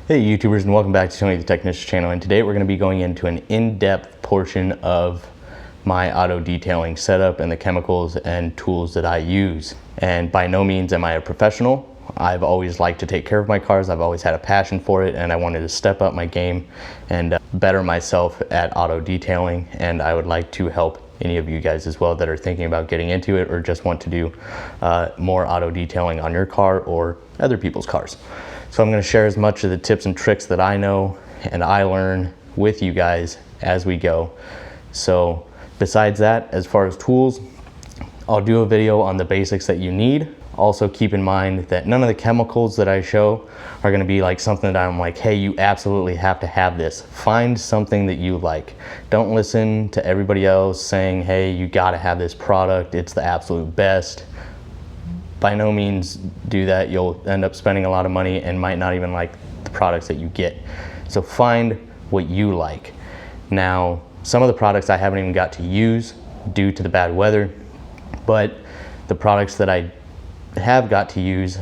Hey YouTubers, and welcome back to Tony the Technician channel. And today we're going to be going into an in-depth portion of my auto detailing setup and the chemicals and tools that I use. And by no means am I a professional. I've always liked to take care of my cars. I've always had a passion for it, and I wanted to step up my game and better myself at auto detailing. And I would like to help any of you guys as well that are thinking about getting into it or just want to do more auto detailing on your car or other people's cars. So I'm going to share as much of the tips and tricks that I know and I learn with you guys as we go. So besides that, as far as tools, I'll do a video on the basics that you need. Also keep in mind that none of the chemicals that I show are going to be like something that I'm like, hey, you absolutely have to have this. Find something that you like. Don't listen to everybody else saying, hey, you got to have this product. It's the absolute best. By no means do that. You'll end up spending a lot of money and might not even like the products that you get. So find what you like. Now, some of the products I haven't even got to use due to the bad weather, but the products that I have got to use,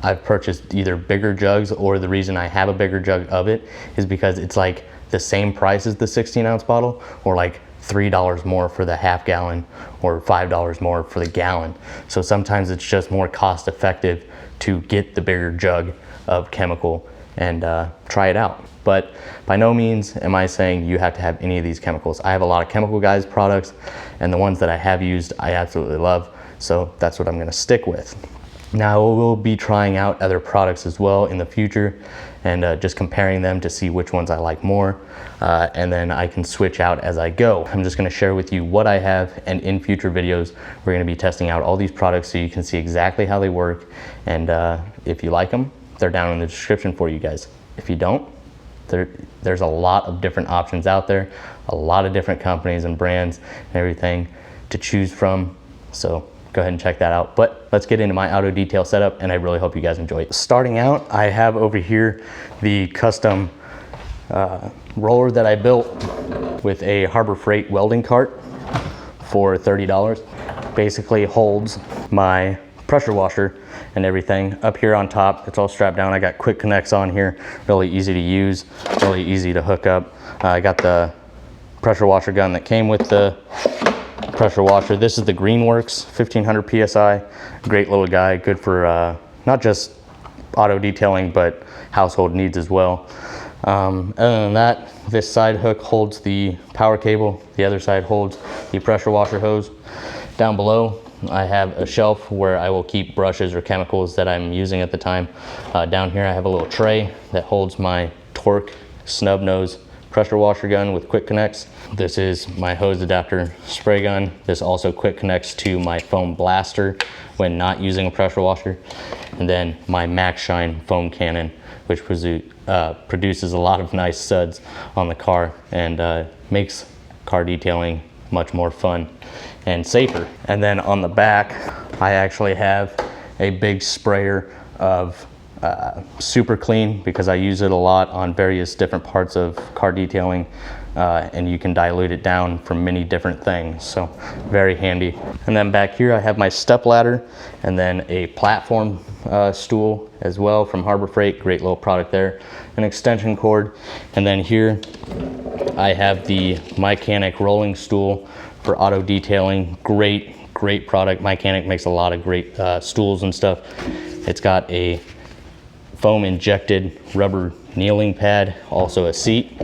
I've purchased either bigger jugs, or the reason I have a bigger jug of it is because it's like the same price as the 16-ounce bottle, or like $3 more for the half gallon or $5 more for the gallon. So sometimes it's just more cost effective to get the bigger jug of chemical and try it out. But by no means am I saying you have to have any of these chemicals. I have a lot of Chemical Guys products, and the ones that I have used I absolutely love. So that's what I'm going to stick with. Now we'll be trying out other products as well in the future and just comparing them to see which ones I like more, and then I can switch out as I go. I'm just going to share with you what I have, and in future videos we're going to be testing out all these products so you can see exactly how they work, and if you like them, they're down in the description for you guys. If you don't, there's a lot of different options out there, a lot of different companies and brands and everything to choose from, so go ahead and check that out. But let's get into my auto detail setup, and I really hope you guys enjoy it. Starting out, I have over here the custom roller that I built with a Harbor Freight welding cart for $30. Basically holds my pressure washer and everything up here on top. It's all strapped down. I got quick connects on here, really easy to use, really easy to hook up. I got the pressure washer gun that came with the pressure washer. This is the Greenworks 1500 psi. Great little guy, good for not just auto detailing but household needs as well. Other than that, this side hook holds the power cable, the other side holds the pressure washer hose. Down below I have a shelf where I will keep brushes or chemicals that I'm using at the time. Down here I have a little tray that holds my Torque snub nose pressure washer gun with quick connects. This is my hose adapter spray gun. This also quick connects to my foam blaster when not using a pressure washer. And then my Max Shine foam cannon, which produces a lot of nice suds on the car and makes car detailing much more fun and safer. And then on the back, I actually have a big sprayer of Super Clean, because I use it a lot on various different parts of car detailing, and you can dilute it down for many different things, so very handy. And then back here I have my step ladder, and then a platform stool as well from Harbor Freight. Great little product there. An extension cord. And then here I have the Mechanic rolling stool for auto detailing. Great product. Mechanic makes a lot of great stools and stuff. It's got a foam injected rubber kneeling pad, also a seat.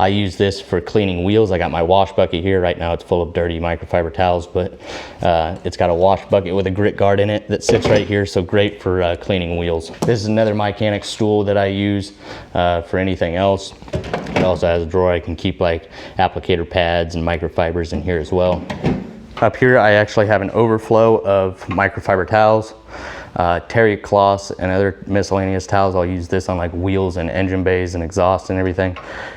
I use this for cleaning wheels. I got my wash bucket here. Right now it's full of dirty microfiber towels, but it's got a wash bucket with a grit guard in it that sits right here, so great for cleaning wheels. This is another Mechanic stool that I use for anything else. It also has a drawer I can keep like applicator pads and microfibers in here as well. Up here I actually have an overflow of microfiber towels, terry cloths, and other miscellaneous towels. I'll use this on like wheels and engine bays and exhaust and everything.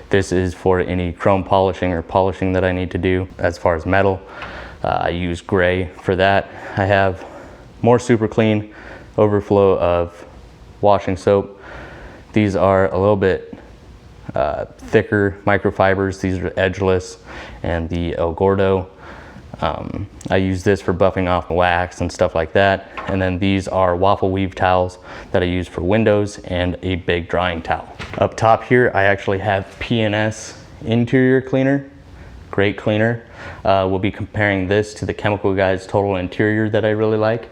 This is for any chrome polishing or polishing that I need to do. As far as metal, I use gray for that. I have more Super Clean overflow of washing soap. These are a little bit thicker microfibers. These are edgeless, and the El Gordo I use this for buffing off wax and stuff like that. And then these are waffle weave towels that I use for windows and a big drying towel. Up top here, I actually have P&S interior cleaner, great cleaner. We'll be comparing this to the Chemical Guys Total Interior that I really like.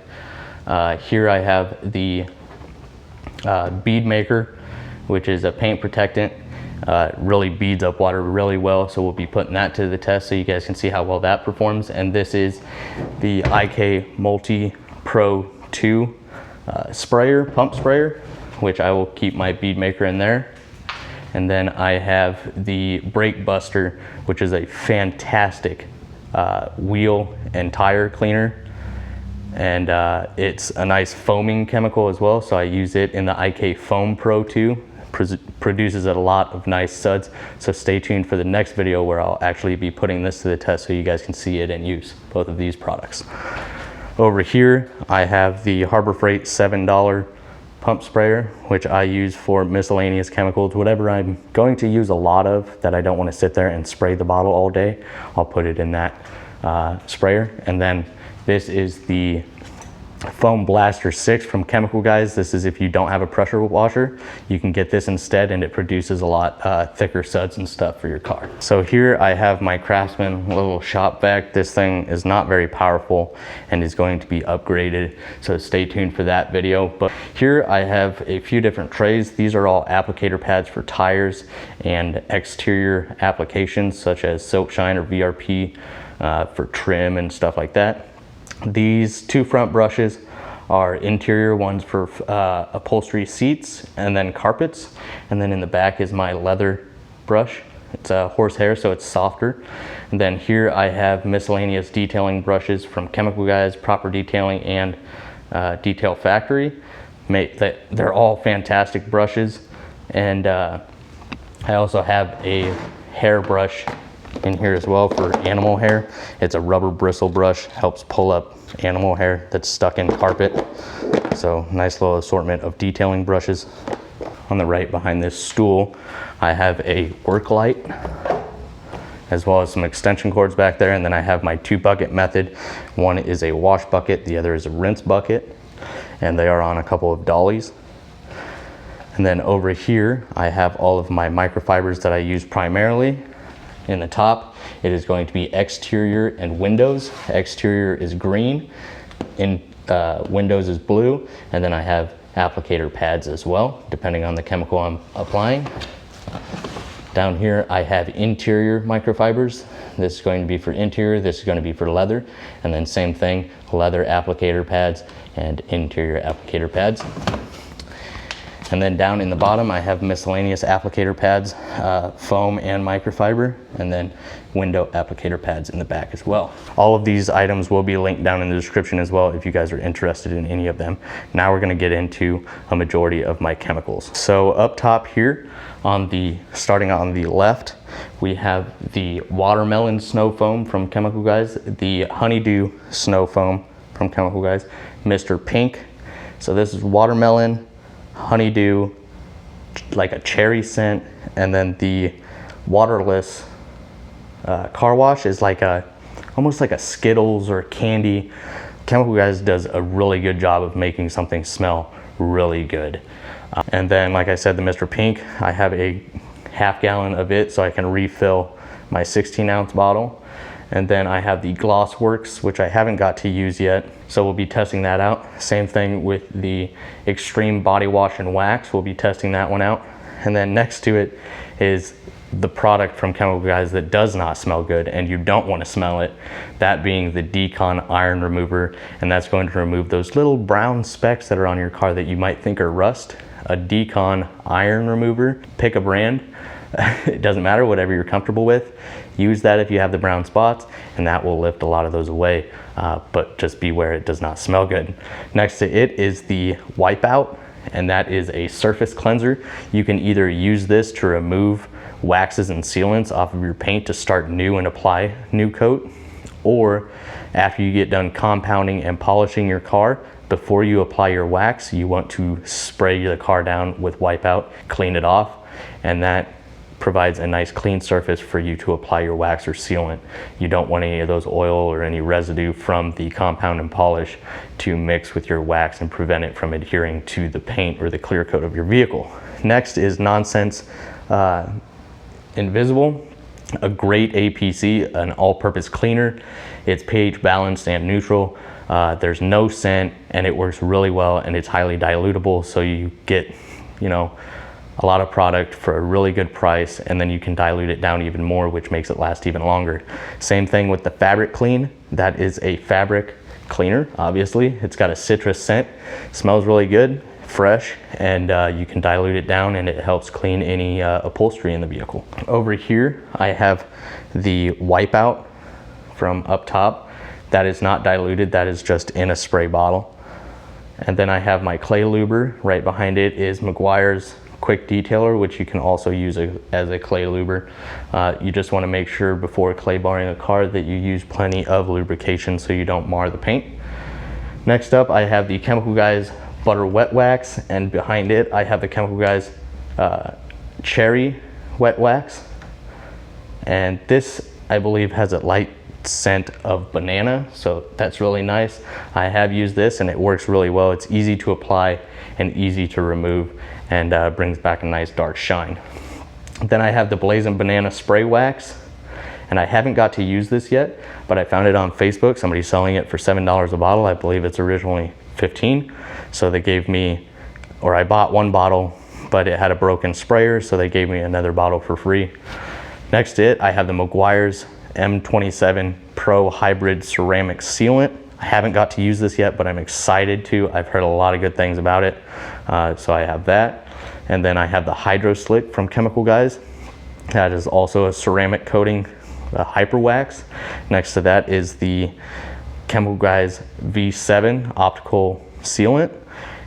Here I have the bead maker, which is a paint protectant. Really beads up water really well, so we'll be putting that to the test so you guys can see how well that performs. And this is the IK Multi Pro 2 sprayer, pump sprayer, which I will keep my bead maker in there. And then I have the Brake Buster, which is a fantastic wheel and tire cleaner. And it's a nice foaming chemical as well, so I use it in the IK Foam Pro 2. Produces a lot of nice suds, so stay tuned for the next video where I'll actually be putting this to the test so you guys can see it in use, both of these products. Over here I have the Harbor Freight $7 pump sprayer, which I use for miscellaneous chemicals. Whatever I'm going to use a lot of that I don't want to sit there and spray the bottle all day, I'll put it in that sprayer. And then this is the Foam Blaster 6 from Chemical Guys. This is if you don't have a pressure washer, you can get this instead, and it produces a lot thicker suds and stuff for your car. So here I have my Craftsman little shop vac. This thing is not very powerful and is going to be upgraded, so stay tuned for that video. But here I have a few different trays. These are all applicator pads for tires and exterior applications such as Silk Shine or VRP for trim and stuff like that. These two front brushes are interior ones for upholstery seats and then carpets. And then in the back is my leather brush. It's horsehair, so it's softer. And then here I have miscellaneous detailing brushes from Chemical Guys, Proper Detailing, and Detail Factory. They're all fantastic brushes. And I also have a hair brush in here as well for animal hair. It's a rubber bristle brush, helps pull up animal hair that's stuck in carpet. So nice little assortment of detailing brushes. On the right behind this stool, I have a work light, as well as some extension cords back there. And then I have my 2-bucket method. One is a wash bucket, the other is a rinse bucket, and they are on a couple of dollies. And then over here, I have all of my microfibers that I use primarily. In the top, it is going to be exterior and windows. Exterior is green, windows is blue, and then I have applicator pads as well, depending on the chemical I'm applying. Down here, I have interior microfibers. This is going to be for interior, this is going to be for leather, and then same thing, leather applicator pads and interior applicator pads. And then down in the bottom, I have miscellaneous applicator pads, foam and microfiber, and then window applicator pads in the back as well. All of these items will be linked down in the description as well if you guys are interested in any of them. Now we're gonna get into a majority of my chemicals. So up top here, starting on the left, we have the watermelon snow foam from Chemical Guys, the honeydew snow foam from Chemical Guys, Mr. Pink. So this is watermelon, honeydew, like a cherry scent, and then the waterless car wash is like almost like a Skittles or candy. Chemical Guys does a really good job of making something smell really good. And then, like I said, the Mr. Pink, I have a half gallon of it so I can refill my 16-ounce bottle. And then I have the Gloss Works, which I haven't got to use yet, so we'll be testing that out. Same thing with the Extreme Body Wash and Wax, we'll be testing that one out. And then next to it is the product from Chemical Guys that does not smell good and you don't want to smell it, that being the Decon Iron Remover, and that's going to remove those little brown specks that are on your car that you might think are rust. A Decon Iron Remover, pick a brand, it doesn't matter, whatever you're comfortable with. Use that if you have the brown spots, and that will lift a lot of those away, but just beware it does not smell good. Next to it is the Wipeout, and that is a surface cleanser. You can either use this to remove waxes and sealants off of your paint to start new and apply new coat, or after you get done compounding and polishing your car, before you apply your wax, you want to spray the car down with Wipeout, clean it off, and that provides a nice clean surface for you to apply your wax or sealant. You don't want any of those oil or any residue from the compound and polish to mix with your wax and prevent it from adhering to the paint or the clear coat of your vehicle. Next is Nonsense Invisible, a great APC, an all-purpose cleaner. It's pH balanced and neutral. There's no scent, and it works really well, and it's highly dilutable, so you get, you know, a lot of product for a really good price, and then you can dilute it down even more, which makes it last even longer. Same thing with the Fabric Clean. That is a fabric cleaner, obviously. It's got a citrus scent, smells really good, fresh, and you can dilute it down, and it helps clean any upholstery in the vehicle. Over here, I have the Wipeout from up top. That is not diluted, that is just in a spray bottle. And then I have my clay luber. Right behind it is Meguiar's Quick Detailer, which you can also use as a clay luber. You just want to make sure before clay barring a car that you use plenty of lubrication so you don't mar the paint. Next up, I have the Chemical Guys Butter Wet Wax, and behind it I have the Chemical Guys Cherry Wet Wax. And this, I believe, has a light scent of banana, so that's really nice. I have used this and it works really well. It's easy to apply and easy to remove, and brings back a nice dark shine. Then I have the Blazing Banana Spray Wax, and I haven't got to use this yet, but I found it on Facebook. Somebody's selling it for $7 a bottle. I believe it's originally 15. So they gave me, or I bought one bottle, but it had a broken sprayer, so they gave me another bottle for free. Next to it, I have the Meguiar's M27 Pro Hybrid Ceramic Sealant. I haven't got to use this yet, but I'm excited to. I've heard a lot of good things about it, so I have that. And then I have the Hydro Slick from Chemical Guys. That is also a ceramic coating hyper wax. Next to that is the Chemical Guys V7 Optical Sealant.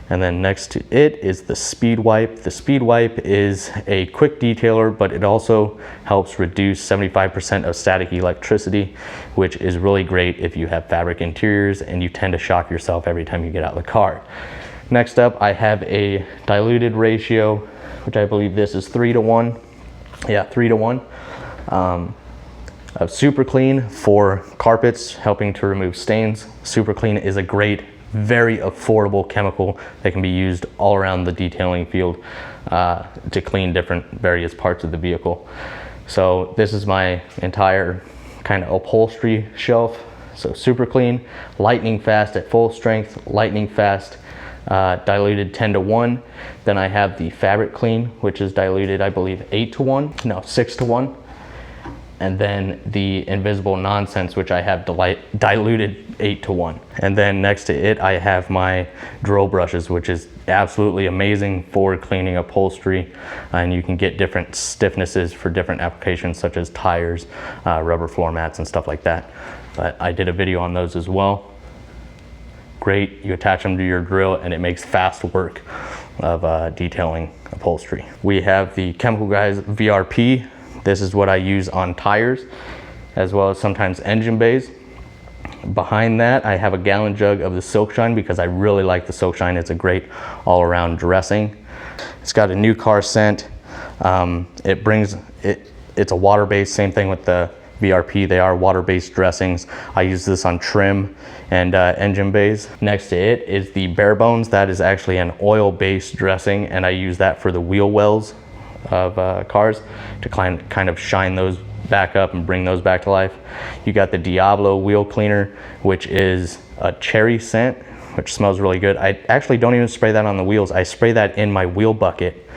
And then next to it is the Speed Wipe. The Speed Wipe is a quick detailer, but it also helps reduce 75% of static electricity, which is really great if you have fabric interiors and you tend to shock yourself every time you get out of the car. Next up, I have a diluted ratio, which I believe this is 3:1. Yeah, 3:1. Of Super Clean for carpets, helping to remove stains. Super Clean is a great, very affordable chemical that can be used all around the detailing field to clean different various parts of the vehicle. So this is my entire kind of upholstery shelf. So Super Clean, lightning fast at full strength, lightning fast diluted 10:1. Then I have the Fabric Clean, which is diluted, I believe 8:1, no, 6:1. And then the Invisible Nonsense, which I have diluted 8:1. And then next to it, I have my drill brushes, which is absolutely amazing for cleaning upholstery. And you can get different stiffnesses for different applications, such as tires, rubber floor mats, and stuff like that. But I did a video on those as well. Great, you attach them to your drill and it makes fast work of detailing upholstery. We have the Chemical Guys VRP. This is what I use on tires, as well as sometimes engine bays. Behind that, I have a gallon jug of the Silk Shine because I really like the Silk Shine. It's a great all-around dressing. It's got a new car scent. It's a water-based, same thing with the VRP. They are water-based dressings. I use this on trim and engine bays. Next to it is the Bare Bones. That is actually an oil-based dressing, and I use that for the wheel wells of cars to kind of shine those back up and bring those back to life. You got the Diablo wheel cleaner, which is a cherry scent, which smells really good. I actually don't even spray that on the wheels. I spray that in my wheel bucket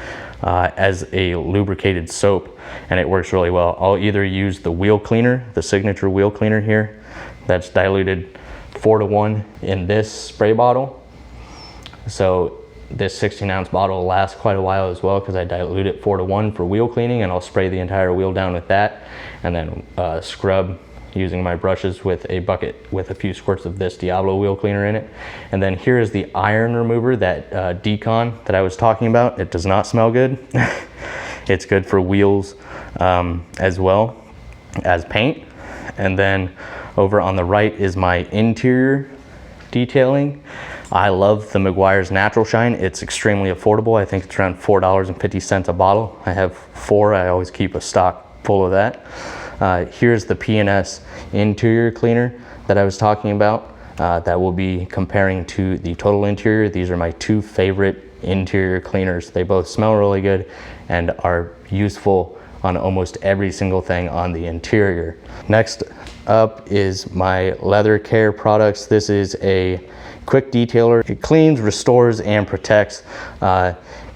as a lubricated soap, and it works really well. I'll either use the wheel cleaner, the signature wheel cleaner here, that's diluted 4:1 in this spray bottle. So this 16-ounce bottle will last quite a while as well because I dilute it 4:1 for wheel cleaning, and I'll spray the entire wheel down with that, and then scrub using my brushes with a bucket with a few squirts of this Diablo wheel cleaner in it. And then here is the iron remover, that Decon that I was talking about. It does not smell good. It's good for wheels as well as paint. And then over on the right is my interior detailing. I love the Meguiar's Natural Shine. It's extremely affordable. I think it's around $4.50 a bottle. I have 4. I always keep a stock full of that. Here's the P&S interior cleaner that I was talking about. That will be comparing to the Total Interior. These are my 2 favorite interior cleaners. They both smell really good and are useful on almost every single thing on the interior. Next up is my leather care products. This is a quick detailer. It cleans, restores, and protects.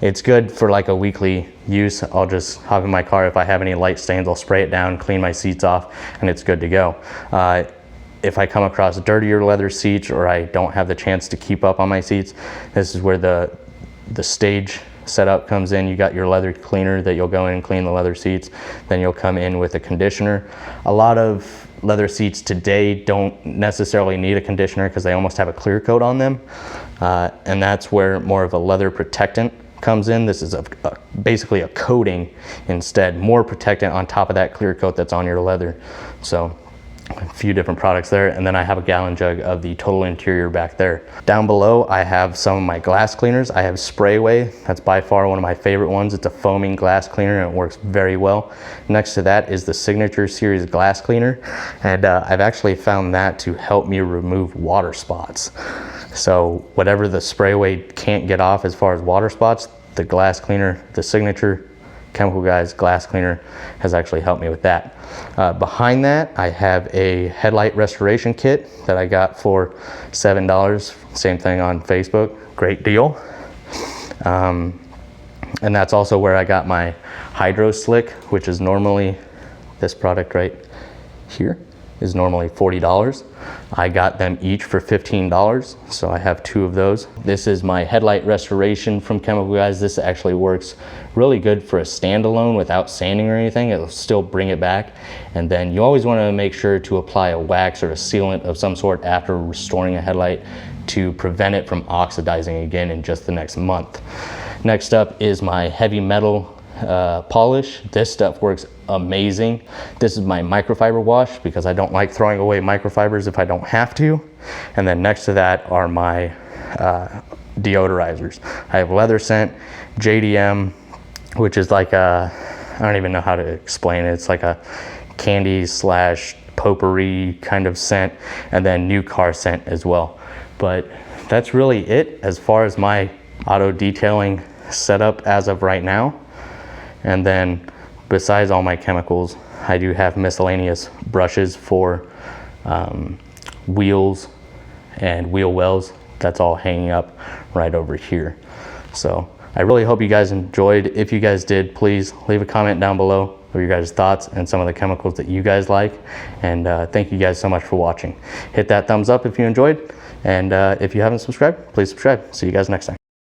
It's good for like a weekly use. I'll just hop in my car. If I have any light stains, I'll spray it down, clean my seats off, and it's good to go. If I come across dirtier leather seats or I don't have the chance to keep up on my seats, this is where the stage setup comes in. You got your leather cleaner that you'll go in and clean the leather seats. Then you'll come in with a conditioner. A lot of leather seats today don't necessarily need a conditioner because they almost have a clear coat on them. And that's where more of a leather protectant comes in. This is basically a coating instead, more protectant on top of that clear coat that's on your leather. So a few different products there, and then I have a gallon jug of the Total Interior back there. Down below I have some of my glass cleaners. I have Sprayway. That's by far one of my favorite ones. It's a foaming glass cleaner and it works very well. Next to that is the Signature Series glass cleaner, and I've actually found that to help me remove water spots. So whatever the Sprayway can't get off as far as water spots, the glass cleaner, the Signature Chemical Guys glass cleaner has actually helped me with that. Behind that, I have a headlight restoration kit that I got for $7. Same thing on Facebook, great deal. And that's also where I got my Hydro Slick, which is normally, this product right here is normally $40. I got them each for $15, so I have 2 of those. This is my headlight restoration from Chemical Guys. This actually works really good for a standalone without sanding or anything. It'll still bring it back. And then you always want to make sure to apply a wax or a sealant of some sort after restoring a headlight to prevent it from oxidizing again in just the next month. Next up is my heavy metal polish. This stuff works amazing. This is my microfiber wash because I don't like throwing away microfibers if I don't have to. And then next to that are my deodorizers. I have Leather Scent, JDM, which is like a, I don't even know how to explain it. It's like a candy slash potpourri kind of scent, and then New Car Scent as well. But that's really it as far as my auto detailing setup as of right now. And then besides all my chemicals, I do have miscellaneous brushes for wheels and wheel wells. That's all hanging up right over here. So I really hope you guys enjoyed. If you guys did, please leave a comment down below of your guys' thoughts and some of the chemicals that you guys like. And thank you guys so much for watching. Hit that thumbs up if you enjoyed. And if you haven't subscribed, please subscribe. See you guys next time.